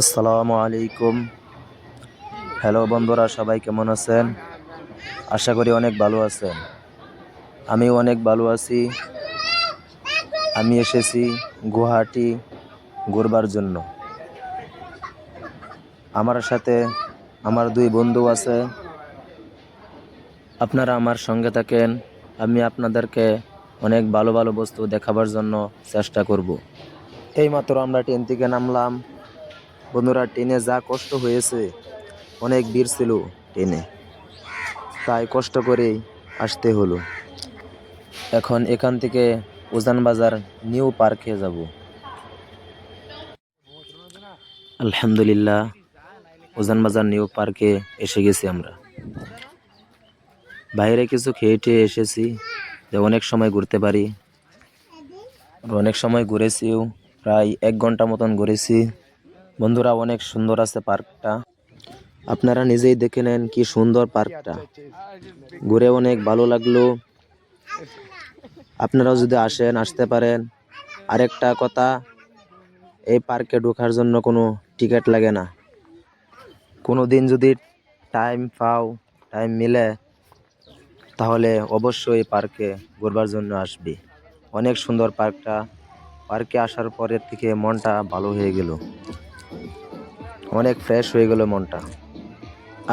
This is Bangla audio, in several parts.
আসসালামু আলাইকুম। হ্যালো বন্ধুরা, সবাই কেমন আছেন? আশা করি অনেক ভালো আছেন। আমিও অনেক ভালো আছি। আমি এসেছি গুয়াহাটি ঘুরবার জন্য। আমার সাথে আমার দুই বন্ধু আছে। আপনারা আমার সঙ্গে থাকেন। আমি আপনাদেরকে অনেক ভালো ভালো বস্তু দেখাবার জন্য চেষ্টা করব। এইমাত্র আমরা ট্রেন থেকে নামলাম। বন্ধুরা, ট্রেনে যা কষ্ট হয়েছে, অনেক ভিড় ছিল ট্রেনে, তাই কষ্ট করেই আসতে হলো। এখন এখান থেকে উজান বাজার নিউ পার্কে যাব। আলহামদুলিল্লাহ, উজান বাজার নিউ পার্কে এসে গেছি আমরা। বাইরে কিছু খেয়ে টেয়ে এসেছি যে অনেক সময় ঘুরতে পারি। অনেক সময় ঘুরেছিও, প্রায় 1 ঘন্টা মতন ঘুরেছি। বন্ধুরা, অনেক সুন্দর আছে পার্কটা। আপনারা নিজেই দেখে নেন কি সুন্দর পার্কটা। ঘুরে অনেক ভালো লাগলো। আপনারাও যদি আসতে পারেন। আরেকটা কথা, এই পার্কে ঢোকার জন্য কোনো টিকিট লাগে না। কোনো দিন যদি টাইম মিলে, তাহলে অবশ্যই পার্কে ঘুরবার জন্য আসবি। অনেক সুন্দর পার্কটা। পার্কে আসার পরের থেকে মনটা ভালো হয়ে গেল, অনেক ফ্রেশ হয়ে গেল মনটা।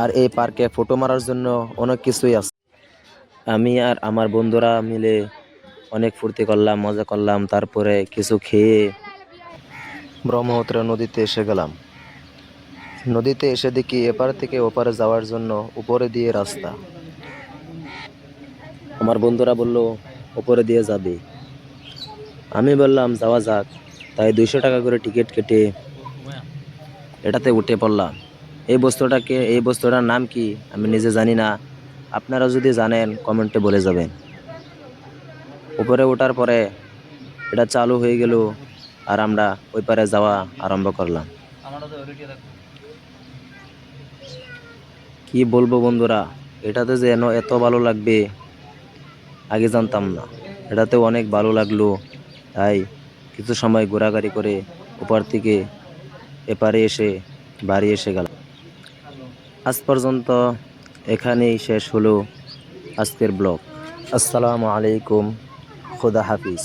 আর এই পার্কে ফটো মারার জন্য অনেক কিছুই আছে। আমি আর আমার বন্ধুরা মিলে অনেক ফুর্তি করলাম, মজা করলাম। তারপরে কিছু খেয়ে ব্রহ্মপুত্র নদীতে এসে গেলাম। নদীতে এসে দেখি এপার থেকে ওপারে যাওয়ার জন্য উপরে দিয়ে রাস্তা। আমার বন্ধুরা বলল উপরে দিয়ে যাবে। আমি বললাম যাওয়া যাক। তাই 200 টাকা করে টিকিট কেটে এটাতে উঠে পড়লাম। এই বস্তুটার নাম কি আমি নিজে জানি না। আপনারা যদি জানেন কমেন্টে বলে যাবেন। উপরে ওঠার পরে এটা চালু হয়ে গেল, আর আমরা ওই পারে যাওয়া আরম্ভ করলাম। কি বলবো বন্ধুরা, এটাতে যে এত ভালো লাগবে আগে জানতাম না। এটাতে অনেক ভালো লাগলো। তাই কিছু সময় ঘোরাঘুরি করে ওপার থেকে এপারে এসে বাড়ি এসে গেলাম। আজ পর্যন্ত এখানেই শেষ হলো আজকের ব্লগ। আসসালামু আলাইকুম, খুদা হাফিজ।